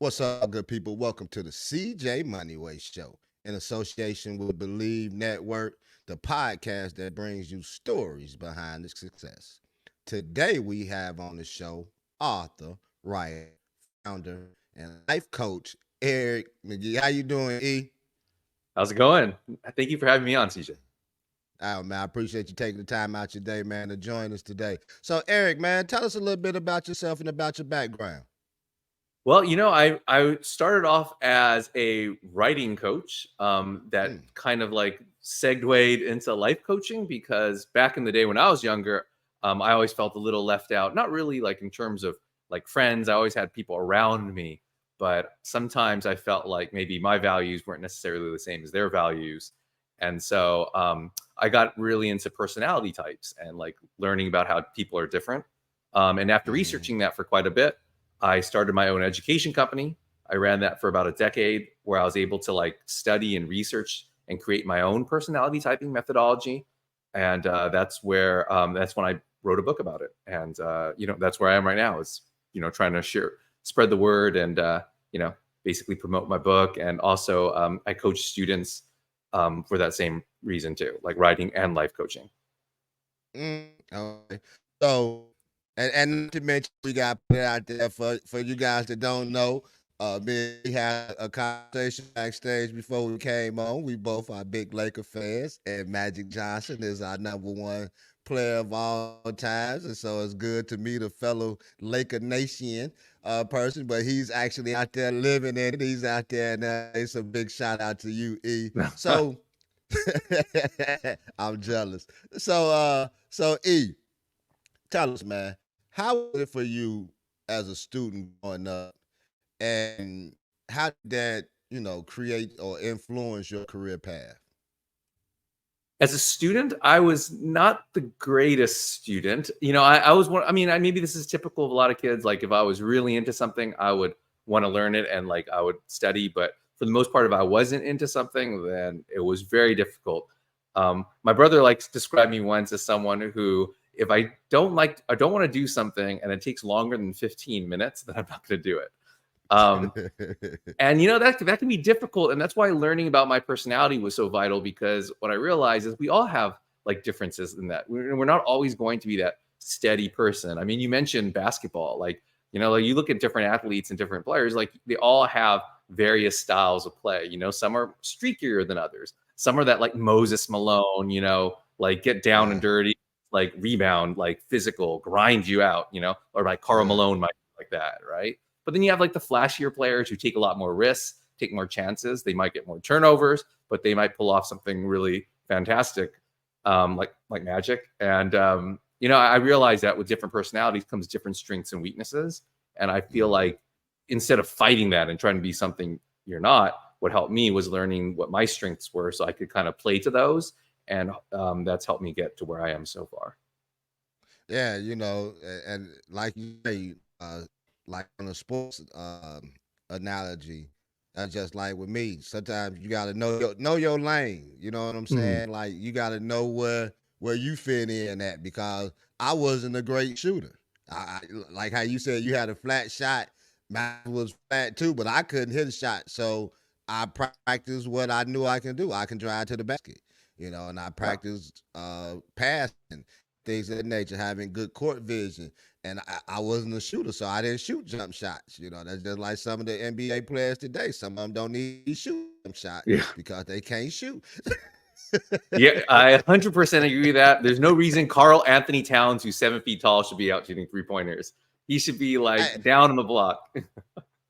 What's up, good people? Welcome to the CJ Moneyway Show in association with Believe Network, the podcast that brings you stories behind the success. Today we have on the show author, writer, founder, and life coach Eric McGee. How you doing, E? How's it going? Thank you for having me on, CJ. Oh man, I appreciate you taking the time out your day, man, to join us today. So, Eric, man, tell us a little bit about yourself and about your background. Well, I started off as a writing coach that Mm, kind of like segued into life coaching because back in the day when I was younger, I always felt a little left out. Not really like in terms of like friends. I always had people around me, but sometimes I felt like maybe my values weren't necessarily the same as their values. And so I got really into personality types and like learning about how people are different. And after mm, researching that for quite a bit, I started my own education company. I ran that for about a decade where I was able to like study and research and create my own personality typing methodology. And that's when I wrote a book about it. And, that's where I am right now is, trying to spread the word and, basically promote my book. And also I coach students for that same reason too, like writing and life coaching. okay. So, and not to mention, we got put it out there for you guys that don't know. We had a conversation backstage before we came on. We both are big Laker fans, and Magic Johnson is our number one player of all times. And so it's good to meet a fellow Laker Nation person, but he's actually out there living in it. He's out there, and it's a big shout out to you, E. So I'm jealous. So E, tell us, man, how was it for you as a student growing up, and how did that, create or influence your career path? As a student, I was not the greatest student. I was one. I mean, maybe this is typical of a lot of kids. Like, if I was really into something, I would want to learn it and like I would study. But for the most part, if I wasn't into something, then it was very difficult. My brother likes to describe me once as someone who, if I don't want to do something, and it takes longer than 15 minutes, then I'm not going to do it. Um, and that can be difficult, and that's why learning about my personality was so vital. Because what I realized is we all have like differences in that we're not always going to be that steady person. I mean, you mentioned basketball, like like you look at different athletes and different players, like they all have various styles of play. Some are streakier than others. Some are that like Moses Malone, like get down and Yeah, dirty, like rebound, like physical, grind you out, or like Karl yeah. Malone might be like that, right? But then you have like the flashier players who take a lot more risks, take more chances. They might get more turnovers, but they might pull off something really fantastic, like magic. And I realize that with different personalities comes different strengths and weaknesses. And I feel Mhm. like instead of fighting that and trying to be something you're not, what helped me was learning what my strengths were, so I could kind of play to those. And that's helped me get to where I am so far. Yeah, and like you say, like on a sports analogy, that's just like with me. Sometimes you gotta know your lane. You know what I'm Mhm. saying? Like you gotta know where you fit in at, because I wasn't a great shooter. Like how you said you had a flat shot. Mine was flat too, but I couldn't hit a shot. So I practiced what I knew I can do. I can drive to the basket. And I Yeah. practiced passing, things of that nature, having good court vision. And I wasn't a shooter, so I didn't shoot jump shots. That's just like some of the NBA players today. Some of them don't need to shoot jump shot Yeah. because they can't shoot. Yeah, I 100% agree with that. There's no reason Carl Anthony Towns, who's 7 feet tall, should be out shooting 3 pointers. He should be I, like down on the block.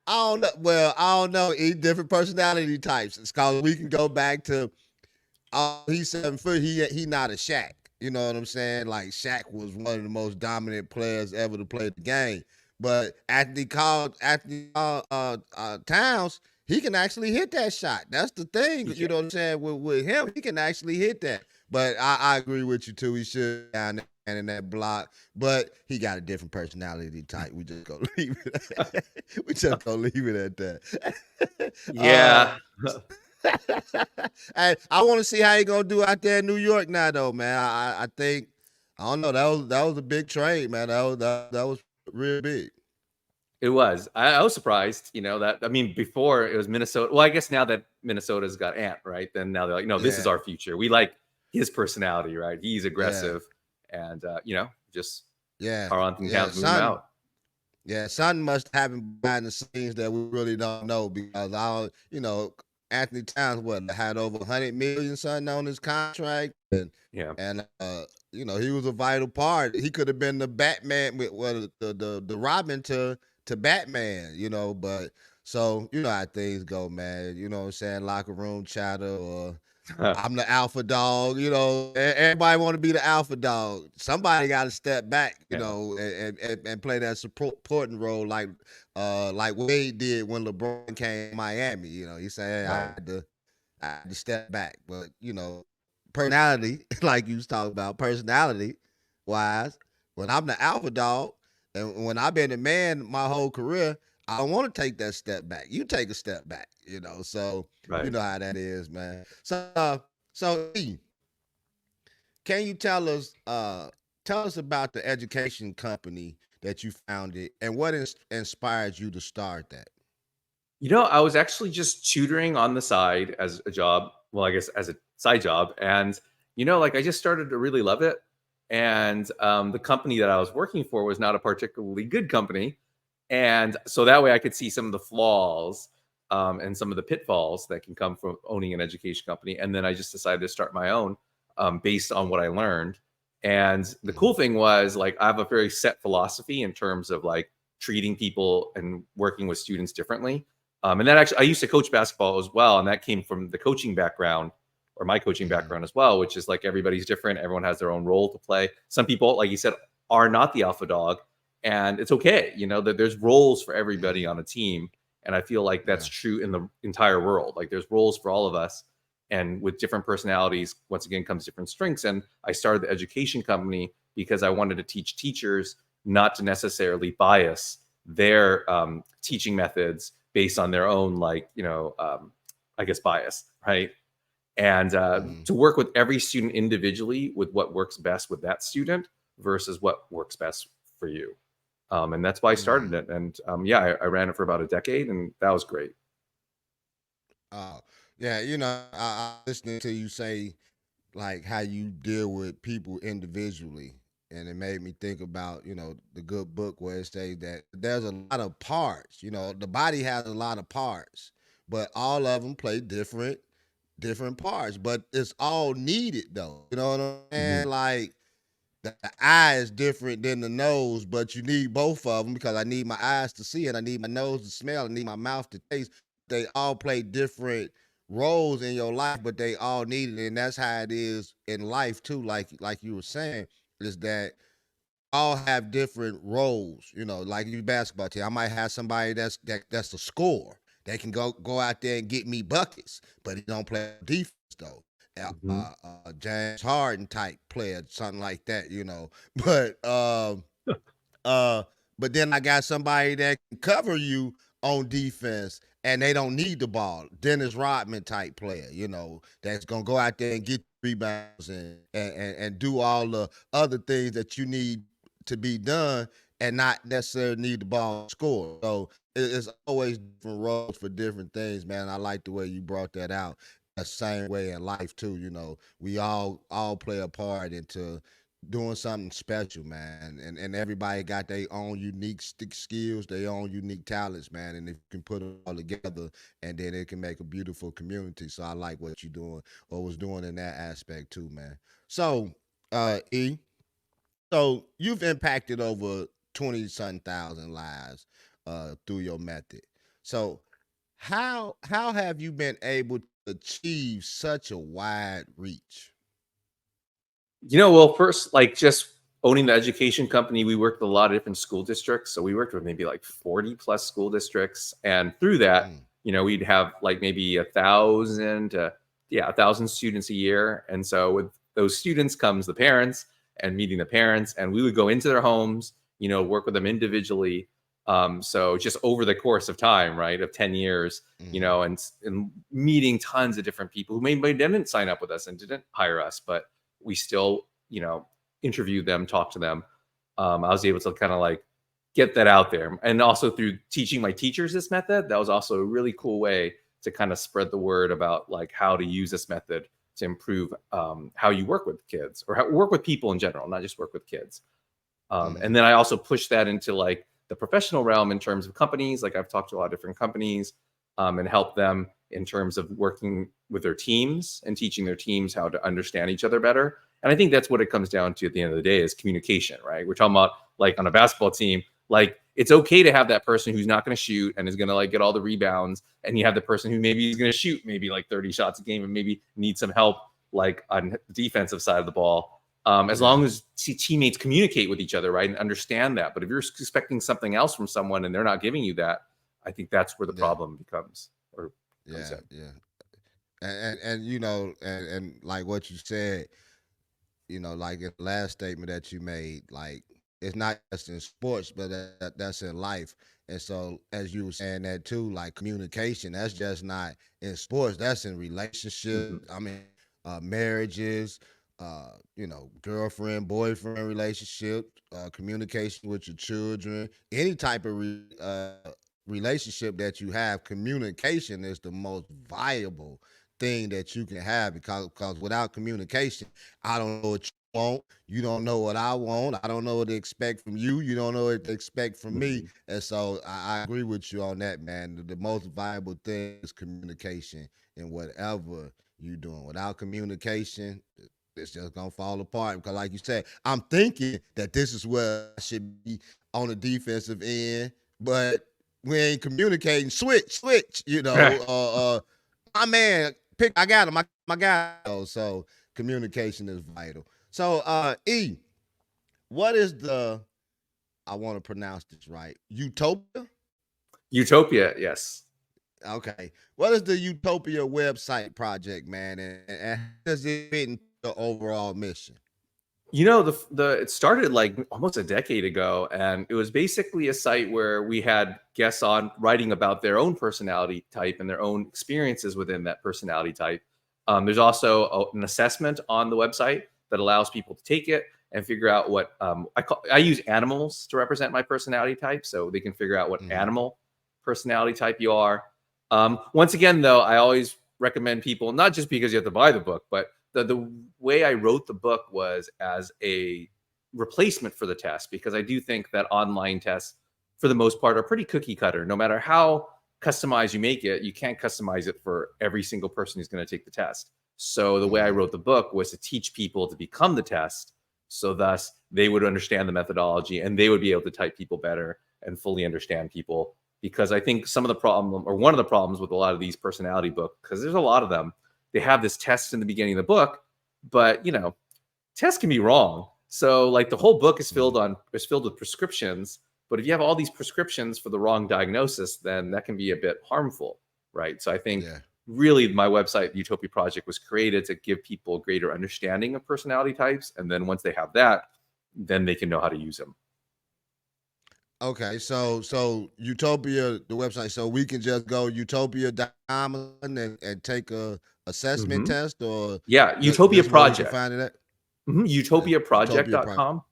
I don't know. Well, I don't know. Different personality types. It's called. We can go back to. Oh, he's 7 foot. He not a Shaq. You know what I'm saying? Like Shaq was one of the most dominant players ever to play the game. But Anthony Towns, he can actually hit that shot. That's the thing. He You can. know what I'm saying? With him, he can actually hit that. But I agree with you too. He should down there in that block. But he got a different personality type. We just go leave it. We just go leave it at that. Yeah. I want to see how he gonna do out there in New York now, though, man. I think I don't know. That was a big trade, man. That was real big. It was. I was surprised, that I mean, before it was Minnesota. Well, I guess now that Minnesota's got Ant, right? Then now they're like, no, this is Yeah, our future. We like his personality, right? He's yeah, aggressive, and just yeah, are on things now yeah. to move him Son, out. yeah, something must happen behind the scenes that we really don't know because Anthony Towns had over 100 million something on his contract, Yeah, and he was a vital part. He could have been the Batman with the Robin to Batman, but so you know how things go, man. You know what I'm saying? Locker room chatter or I'm the alpha dog. Everybody want to be the alpha dog. Somebody got to step back, yeah, and play that supporting role like Wade did when LeBron came to Miami. He said, hey, right. I had to step back, but personality, like you was talking about, personality wise, when I'm the alpha dog, and when I've been a man my whole career, I don't want to take that step back. You take a step back, so you Right. know how that is, man. So E, can you tell us about the education company that you founded and what inspired you to start that? I was actually just tutoring on the side as a job. Well, I guess as a side job. And, like I just started to really love it. And the company that I was working for was not a particularly good company. And so that way I could see some of the flaws and some of the pitfalls that can come from owning an education company. And then I just decided to start my own based on what I learned. And the cool Mhm. thing was, like, I have a very set philosophy in terms of like treating people and working with students differently. And that actually, I used to coach basketball as well, and that came from the coaching background or my coaching Mhm. background as well, which is like everybody's different. Everyone has their own role to play. Some people, like you said, are not the alpha dog, and it's okay. That there's roles for everybody Mhm. on a team, and I feel like that's Yeah. true in the entire world. Like there's roles for all of us, and with different personalities, once again, comes different strengths. And I started the education company because I wanted to teach teachers not to necessarily bias their teaching methods based on their own, like, I guess, bias, right? And Mhm. to work with every student individually with what works best with that student versus what works best for you. And that's why I started Mhm. it. And yeah, I ran it for about a decade, and that was great. Oh, yeah. I listening to you say like how you deal with people individually, and it made me think about the good book where it says that there's a lot of parts. The body has a lot of parts, but all of them play different parts. But it's all needed though. You know what I'm Mhm. saying? Like the eye is different than the nose, but you need both of them because I need my eyes to see it, I need my nose to smell, I need my mouth to taste. They all play different roles in your life, but they all need it, and that's how it is in life too. Like you were saying, is that all have different roles. Like you basketball team, I might have somebody that's a scorer. They can go out there and get me buckets, but he don't play defense though. Mhm. James Harden type player, something like that. But uh, but then I got somebody that can cover you on defense and they don't need the ball. Dennis Rodman type player, that's gonna go out there and get rebounds and do all the other things that you need to be done and not necessarily need the ball to score. So it's always different roles for different things, man. I like the way you brought that out. The same way in life too, we all play a part into doing something special, man. And everybody got their own unique skills, their own unique talents, man. And if you can put them all together, and then it can make a beautiful community. So I like what you're doing or was doing in that aspect too, man. So, E, so you've impacted over 20 something thousand lives through your method. So how have you been able to achieve such a wide reach? Well, first, like, just owning the education company, we worked with a lot of different school districts. So we worked with maybe like 40 plus school districts. And through that, Mm, we'd have like maybe 1,000 to, yeah, 1,000 students a year. And so with those students comes the parents and meeting the parents. And we would go into their homes, work with them individually. So just over the course of time, right, of 10 years, mm, and meeting tons of different people who maybe didn't sign up with us and didn't hire us, but we still, interview them, talk to them. I was able to kind of like get that out there. And also through teaching my teachers this method, that was also a really cool way to kind of spread the word about like how to use this method to improve how you work with kids or work with people in general, not just work with kids. And then I also push that into like the professional realm in terms of companies. Like I've talked to a lot of different companies and help them in terms of working with their teams and teaching their teams how to understand each other better. And I think that's what it comes down to at the end of the day is communication, right? We're talking about like on a basketball team, like it's okay to have that person who's not going to shoot and is going to like get all the rebounds. And you have the person who maybe is going to shoot maybe like 30 shots a game and maybe needs some help like on the defensive side of the ball. As long as teammates communicate with each other, right, and understand that. But if you're expecting something else from someone and they're not giving you that, I think that's where the problem becomes. Or comes in. And you know, and like what you said, you know, like in the last statement that you made, like it's not just in sports, but that's in life. And so, as you were saying that too, like communication, that's just not in sports. That's in relationships. I mean, marriages, you know, girlfriend, boyfriend relationship, communication with your children, any type of relationship that you have. Communication is the most viable thing that you can have because without communication, I don't know what you want. You don't know what I want. I don't know what to expect from you. You don't know what to expect from me. And so I agree with you on that, man. The most valuable thing is communication in whatever you're doing. Without communication, it's just gonna fall apart. Because, like you said, I'm thinking that this is where I should be on the defensive end, but we ain't communicating. Switch. You know, my man, I got him. My guy. So communication is vital. So, E, what is I want to pronounce this right. Utopia? Utopia, yes. Okay. What is the Utopia website project, man? And how does it fit into the overall mission? You know, it started like almost a decade ago, and it was basically a site where we had guests on writing about their own personality type and their own experiences within that personality type. There's also an assessment on the website that allows people to take it and figure out what I use animals to represent my personality type, so they can figure out what animal personality type you are. Once again, though, I always recommend people, not just because you have to buy the book, but the way I wrote the book was as a replacement for the test, because I do think that online tests, for the most part, are pretty cookie cutter. No matter how customized you make it, you can't customize it for every single person who's going to take the test. So the way I wrote the book was to teach people to become the test, so thus they would understand the methodology and they would be able to type people better and fully understand people. Because I think some of the problem, or one of the problems with a lot of these personality books, because there's a lot of them, they have this test in the beginning of the book, but you know, tests can be wrong. So like the whole book is filled with prescriptions, but if you have all these prescriptions for the wrong diagnosis, then that can be a bit harmful, right? So I think really my website, the Utopia Project, was created to give people greater understanding of personality types. And then once they have that, then they can know how to use them. Okay, so Utopia, the website, so we can just go utopia.com and take a assessment test, or Utopia Project. Find it at utopiaproject.com.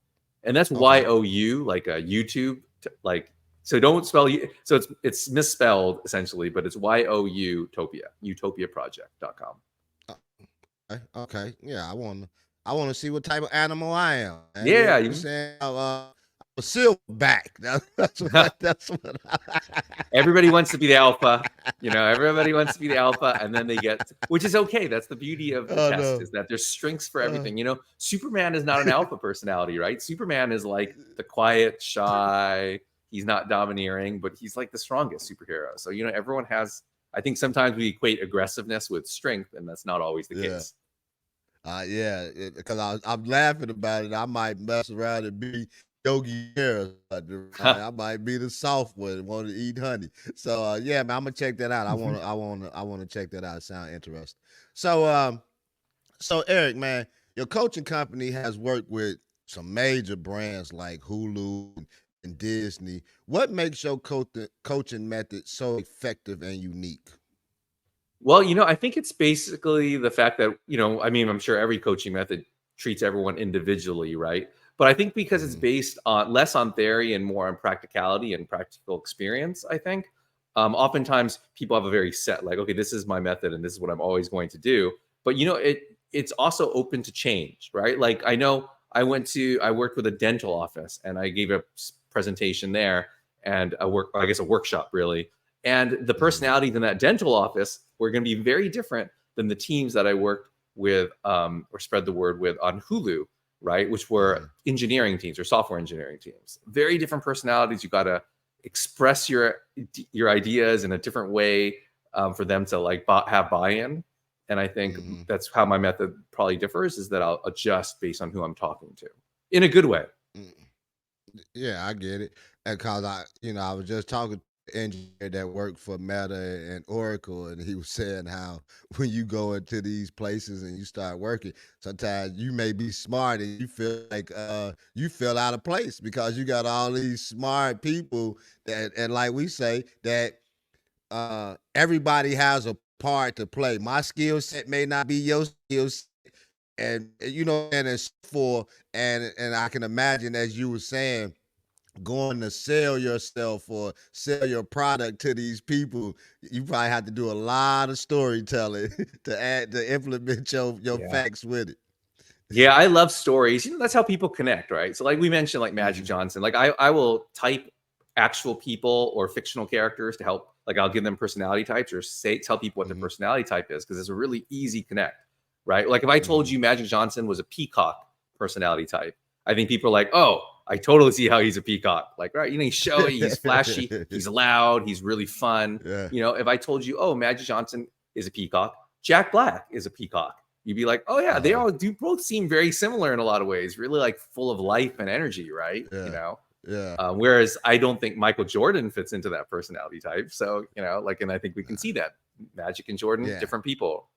And that's YOU, like a YouTube, like, so don't spell, so it's misspelled essentially, but it's YOU Topia, utopiaproject.com. Okay. Yeah, I want to see what type of animal I am. Man. Yeah, you saying a silverback. That's what everybody wants to be the alpha. You know, everybody wants to be the alpha, and then they get, which is okay. That's the beauty of the test, is that there's strengths for everything. You know, Superman is not an alpha personality, right? Superman is like the quiet, shy. He's not domineering, but he's like the strongest superhero. So, you know, everyone has, I think sometimes we equate aggressiveness with strength, and that's not always the case. Because I'm laughing about it. I might mess around and be Yogi Berra. I might be the soft one, want to eat honey. So yeah, man, I'm gonna check that out. I want to check that out. It sounds interesting. So Eric, man, your coaching company has worked with some major brands like Hulu and Disney. What makes your coaching method so effective and unique? Well, you know, I think it's basically the fact that, you know, I mean, I'm sure every coaching method treats everyone individually, right? But I think because it's Mm-hmm. based on less on theory and more on practicality and practical experience, I think oftentimes people have a very set, like, okay, this is my method and this is what I'm always going to do. But it's also open to change, right? Like I know I worked with a dental office and I gave a presentation there and I guess a workshop really. And the Mm-hmm. personalities in that dental office were going to be very different than the teams that I worked with or spread the word with on Hulu, right? Which were Mm-hmm. engineering teams or software engineering teams. Very different personalities. You got to express your ideas in a different way for them to like have buy-in. And I think Mm-hmm. that's how my method probably differs, is that I'll adjust based on who I'm talking to in a good way. Yeah, I get it. Because I was just talking to an engineer that worked for Meta and Oracle, and he was saying how when you go into these places and you start working, sometimes you may be smart and you feel like you feel out of place because you got all these smart people that, and like we say that everybody has a part to play. My skill set may not be your skill set, and it's for and I can imagine, as you were saying, going to sell yourself or sell your product to these people, you probably have to do a lot of storytelling to implement your Yeah. facts with it. Yeah, I love stories. That's how people connect, right? So like we mentioned, like Magic Hmm. Johnson, like I will type actual people or fictional characters to help, like I'll give them personality types or tell people what their Hmm. personality type is, because it's a really easy connect, right? Like if I told Hmm. you Magic Johnson was a peacock personality type, I think people are like, oh, I totally see how he's a peacock. Like, right, he's showy, he's flashy, he's loud, he's really fun. Yeah. If I told you, oh, Magic Johnson is a peacock, Jack Black is a peacock, you'd be like, oh yeah, they Uh-huh. all do both seem very similar in a lot of ways, really like full of life and energy, right? Yeah. Yeah. Whereas I don't think Michael Jordan fits into that personality type. So, like, and I think we can see that Magic and Jordan, Yeah. different people.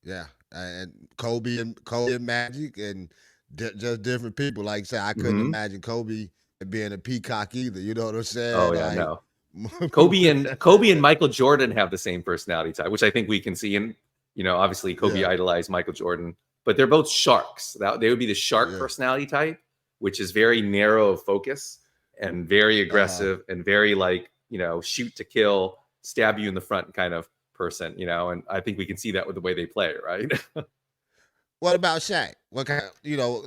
Yeah. And Kobe and Magic and just different people. Like I said, I couldn't Hmm. imagine Kobe being a peacock either. You know what I'm Oh saying? yeah, Like, no. Kobe and Michael Jordan have the same personality type, which I think we can see. And obviously Kobe yeah. idolized Michael Jordan, but they're both sharks. They would be the shark Yeah. personality type, which is very narrow of focus and very Uh-huh. aggressive and very like shoot to kill, stab you in the front kind of person. And I think we can see that with the way they play, right? What about Shaq? What kind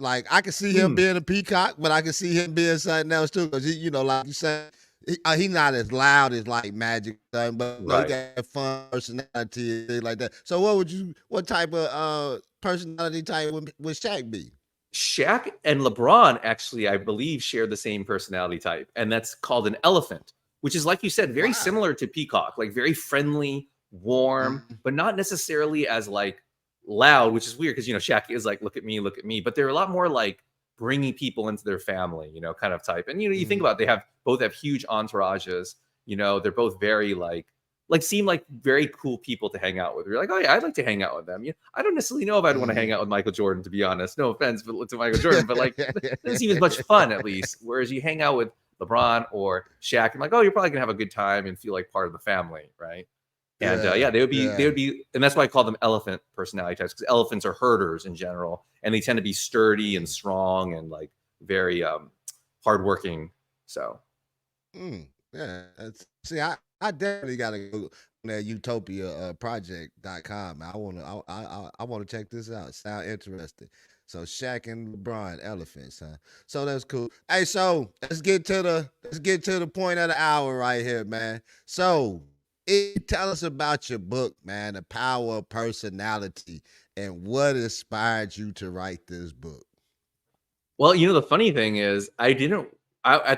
like I can see him Hmm. being a peacock, but I can see him being something else too. Because like you said, he not as loud as like Magic, but he Right. got a fun personality and things like that. So what type of personality type would Shaq be? Shaq and LeBron actually, I believe, share the same personality type, and that's called an elephant, which is, like you said, very Wow. similar to Peacock, like very friendly, warm, Mhm. but not necessarily as like loud, which is weird because Shaq is like, look at me, but they're a lot more like bringing people into their family, kind of type. And you think Mhm. about it, they both have huge entourages. They're both very like seem like very cool people to hang out with. You're like, oh yeah, I'd like to hang out with them. I don't necessarily know if I'd want to hang Mhm. out with Michael Jordan, to be honest. No offense to Michael Jordan, but like, it doesn't seem as much fun, at least. Whereas you hang out with LeBron or Shaq, and like, oh, you're probably gonna have a good time and feel like part of the family, right? And Yeah. yeah, they Yeah. would be, and that's why I call them elephant personality types, because elephants are herders in general, and they tend to be sturdy and Mm. strong and like very hardworking. So. Yeah. See, I definitely gotta go on that Utopia project.com. I wanna check this out. Sound interesting. So Shaq and LeBron elephants, huh? So that's cool. Hey, so let's get to the point of the hour right here, man. So tell us about your book, man, The Power of Personality, and what inspired you to write this book. Well, the funny thing is, at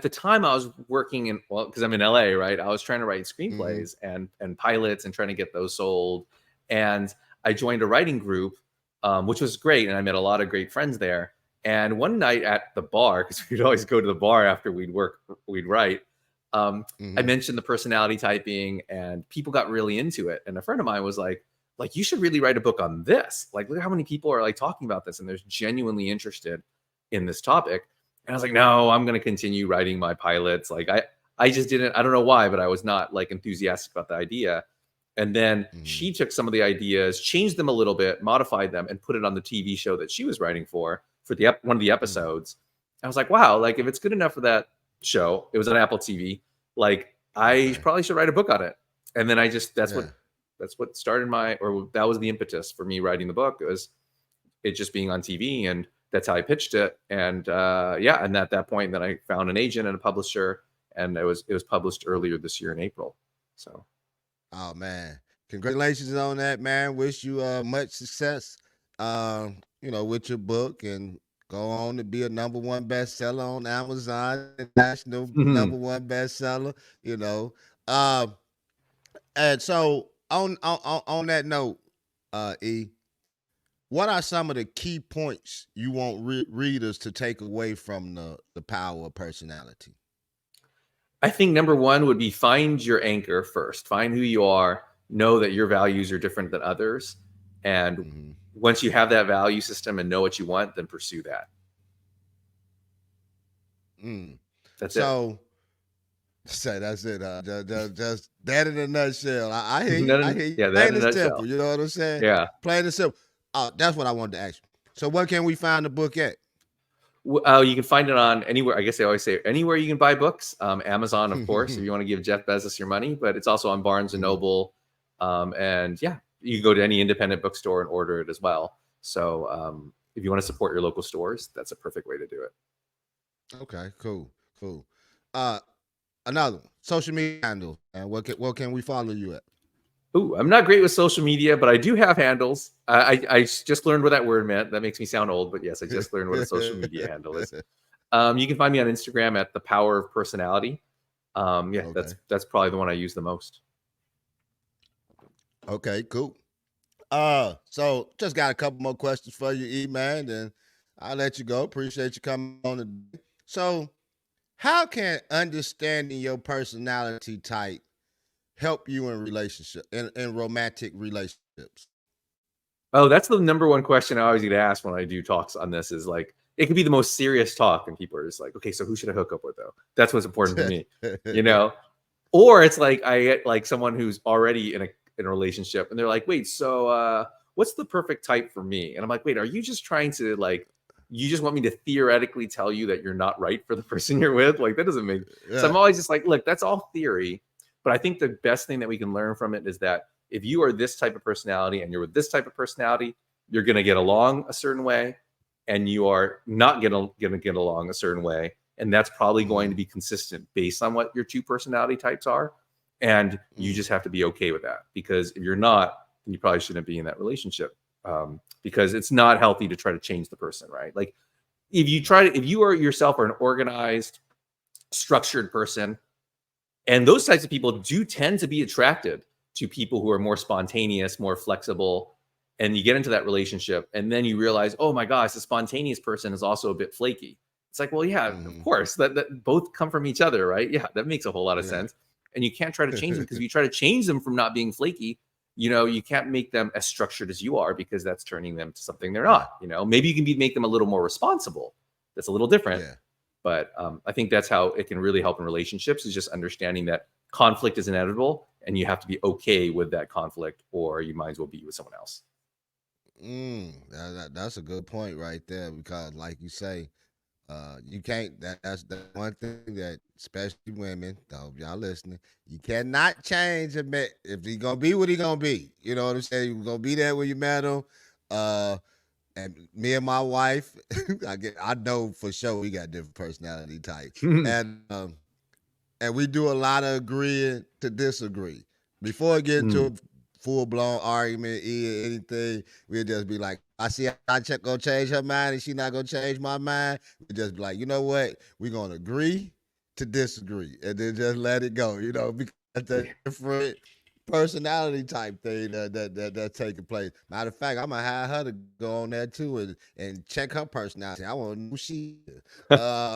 the time I was working well, because I'm in LA, right? I was trying to write Mm-hmm. screenplays and pilots and trying to get those sold. And I joined a writing group, which was great. And I met a lot of great friends there. And one night at the bar, because we'd always go to the bar after we'd write, I Mm-hmm. mentioned the personality typing and people got really into it. And a friend of mine was like, you should really write a book on this. Like, look how many people are like talking about this and they're genuinely interested in this topic. And I was like, no, I'm going to continue writing my pilots. Like I just didn't, I don't know why, but I was not like enthusiastic about the idea. And then Mm-hmm. she took some of the ideas, changed them a little bit, modified them, and put it on the TV show that she was writing for for the one of the episodes. I was like, wow, like if it's good enough for that show, it was on Apple TV. Like I Okay. probably should write a book on it. And then I just Yeah. that's what started my, or that was the impetus for me writing the book. It was it just being on TV, and that's how I pitched it. And yeah, and at that point, then I found an agent and a publisher, and it was published earlier this year in April. So Oh man, congratulations on that, man. Wish you much success. With your book and go on to be a #1 bestseller on Amazon, national Mhm. #1 bestseller. You know, um, and so on that note, E, what are some of the key points you want readers to take away from the power of personality? I think number one would be find your anchor first. Find who you are. Know that your values are different than others, and Hmm. once you have that value system and know what you want, then pursue that. Mm. That's it. So say that's it. Just that in a nutshell. I hear you. I None, hear you. yeah, that Plain in a and simple. nutshell. You know what I'm saying? Yeah. Plain and simple. That's what I wanted to ask you. So where can we find the book at? You can find it on anywhere. I guess they always say anywhere you can buy books. Amazon, of course, if you want to give Jeff Bezos your money, but it's also on Barnes and Mhm. Noble. And yeah, you can go to any independent bookstore and order it as well. So if you want to support your local stores, that's a perfect way to do it. Okay, cool, cool. Uh, Another one, social media handle, and what can we follow you at? Ooh, I'm not great with social media, but I do have handles. I just learned what that word meant. That makes me sound old, but yes, I just learned what a social media handle is. You can find me on Instagram at the Power of Personality. Yeah, Okay. that's probably the one I use the most. Okay, cool. So just got a couple more questions for you, E man, and I'll let you go. Appreciate you coming on today. So, how can understanding your personality type help you in in romantic relationships? Oh, that's the number one question I always get asked when I do talks on this is like, it could be the most serious talk, and people are just like, okay, so who should I hook up with though? That's what's important for me, you know? Or it's like I get like someone who's already in a relationship and they're like, wait, so what's the perfect type for me? And I'm like, wait, are you just trying to like you just want me to theoretically tell you that you're not right for the person you're with? Like that doesn't make so I'm Yeah. always just like, look, that's all theory. But I think the best thing that we can learn from it is that if you are this type of personality and you're with this type of personality, you're gonna get along a certain way, and you are not gonna get along a certain way, and that's probably going to Mm, be consistent based on what your two personality types are, and you mm, just have to be okay with that, because if you're not, then you probably shouldn't be in that relationship, because it's not healthy to try to change the person, right? Like if you are yourself are an organized, structured person, and those types of people do tend to be attracted to people who are more spontaneous, more flexible. And you get into that relationship, and then you realize, oh my gosh, the spontaneous person is also a bit flaky. It's like, well, yeah, of mm, course, that both come from each other, right? Yeah, that makes a whole lot of yeah. sense. And you can't try to change them, because if you try to change them from not being flaky, you can't make them as structured as you are, because that's turning them to something they're Yeah. not. Maybe you can make them a little more responsible. That's a little different, Yeah. but I think that's how it can really help in relationships, is just understanding that conflict is inevitable, and you have to be okay with that conflict, or you might as well be with someone else. That's a good point right there because, like you say, you can't. That's one thing that, especially women, though, y'all listening, you cannot change a man. If he gonna be what he gonna be, you know what I'm saying. You gonna be there when you met him. Uh, and me and my wife, I know for sure we got different personality types, and we do a lot of agreeing to disagree. Before it get to Mm. a full blown argument, anything, we'll just be like, I see gonna change her mind and she not gonna change my mind. We just be like, you know what? We're gonna agree to disagree and then just let it go, because the Yeah. different personality type thing that's taking place. Matter of fact, I'm gonna hire her to go on there too and check her personality. I want to know who she is.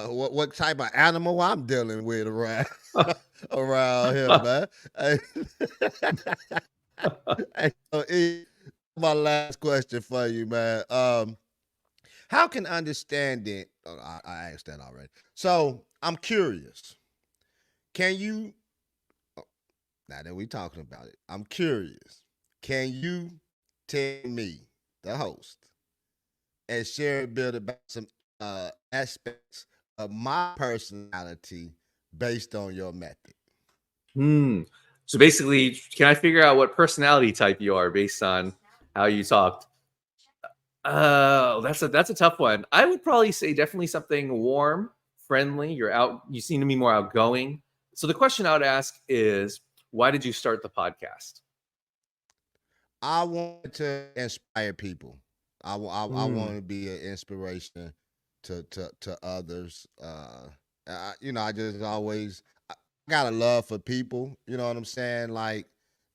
What type of animal I'm dealing with around here, man. Hey, hey, so my last question for you, man. How can understanding? Oh, I asked that already. So I'm curious. Can you? Now that we talking about it, I'm curious. Can you tell me, the host, and share a bit about some aspects of my personality based on your method. Hmm. So basically, can I figure out what personality type you are based on how you talked? Oh, that's a tough one. I would probably say definitely something warm, friendly. You seem to be more outgoing. So the question I would ask is, why did you start the podcast? I want to inspire people. I Hmm. want to be an inspiration to others. I just always I got a love for people. You know what I'm saying? Like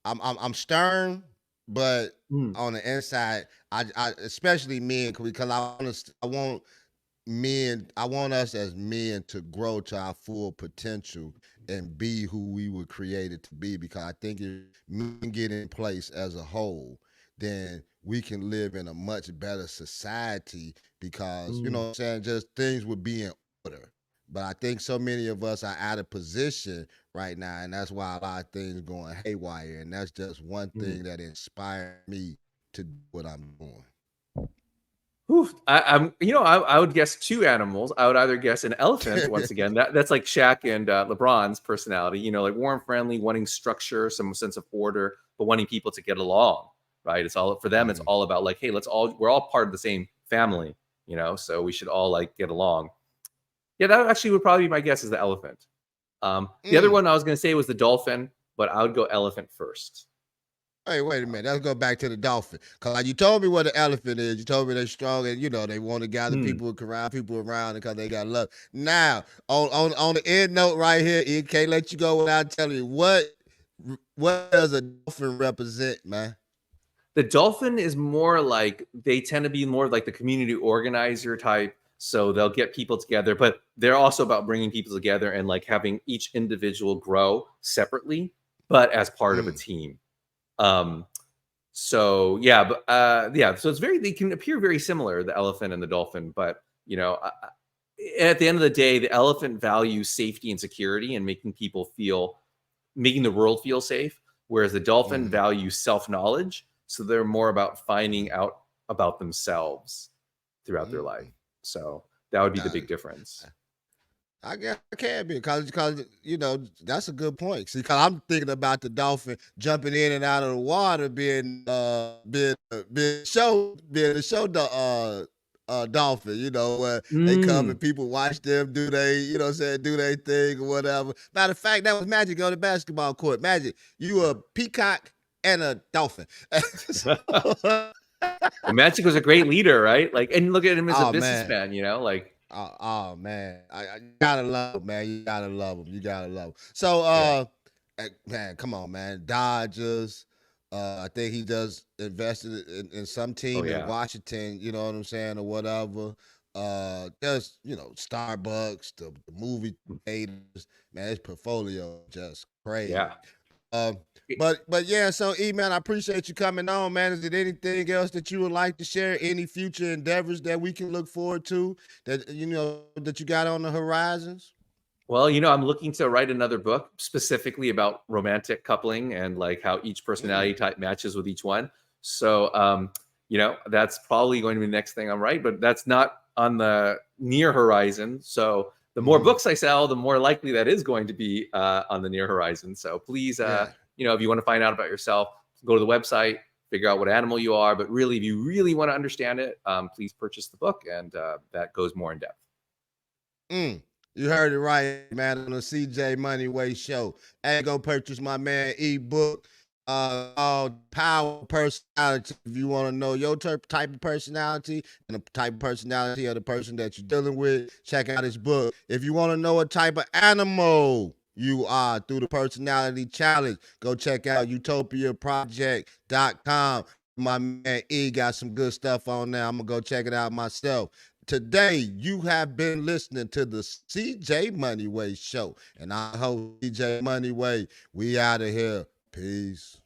I'm stern, but Hmm. on the inside, I especially men because I want us as men to grow to our full potential and be who we were created to be. Because I think if men get in place as a whole, then we can live in a much better society because, you Hmm. know what I'm saying, just things would be in order. But I think so many of us are out of position right now, and that's why a lot of things going haywire. And that's just one Hmm. thing that inspired me to do what I'm doing. Whew. I would guess two animals. I would either guess an elephant. Once again, that's like Shaq and LeBron's personality. Like warm, friendly, wanting structure, some sense of order, but wanting people to get along. Right? It's all for them. It's Mhm. all about like, hey, we're all part of the same family. So we should all like get along. Yeah, that actually would probably be my guess is the elephant. The other Mm. one I was going to say was the dolphin, but I would go elephant first. Hey, wait a minute. Let's go back to the dolphin. Cause like you told me what the elephant is. You told me they're strong and they want to gather Hmm. people around because they got love. Now, on the end note right here, it can't let you go without telling you what does a dolphin represent, man? The dolphin is more like they tend to be more like the community organizer type. So they'll get people together, but they're also about bringing people together and like having each individual grow separately, but as part of a Mm. team. Um, so yeah, but yeah, so they can appear very similar, the elephant and the dolphin, but at the end of the day, the elephant values safety and security and making the world feel safe, whereas the dolphin Mm. values self knowledge. So they're more about finding out about themselves throughout their life. Mm. So that would be the Got big it. difference. I guess it can be because that's a good point. See, because I'm thinking about the dolphin jumping in and out of the water, being a show dolphin. Where they come Mm. and people watch them do do their thing or whatever. Matter of fact, that was Magic on the basketball court. Magic, you a peacock and a dolphin. Well, Magic was a great leader, right? Like, and look at him as a Oh man. businessman. Like, Oh man, you gotta love 'em, man. You gotta love them. You gotta love 'em. So, yeah, man, come on, man. Dodgers. I think he does invested in some oh team in yeah. Washington. You know what I'm saying, or whatever. Just Starbucks, the movie theaters. Man, his portfolio just crazy. Yeah. Um, but yeah, so man, I appreciate you coming on, man. Is there anything else that you would like to share? Any future endeavors that we can look forward to that you got on the horizons? Well, I'm looking to write another book specifically about romantic coupling and like how each personality Mm, type matches with each one. So, that's probably going to be the next thing I'm writing, but that's not on the near horizon. So, the more mm-hmm. books I sell, the more likely that is going to be on the near horizon. So, please, Yeah. if you want to find out about yourself, go to the website, figure out what animal you are. But really, if you really want to understand it, please purchase the book, and that goes more in depth. Mm. You heard it right, man, on the CJ Moneyway Show. And go purchase my man ebook called Power Personality. If you want to know your type of personality and the type of personality of the person that you're dealing with, check out his book. If you want to know what type of animal you are through the personality challenge, go check out utopiaproject.com. My man E got some good stuff on there. I'm going to go check it out myself. Today, you have been listening to the CJ Moneyway Show, and I host CJ Moneyway. We out of here. Peace.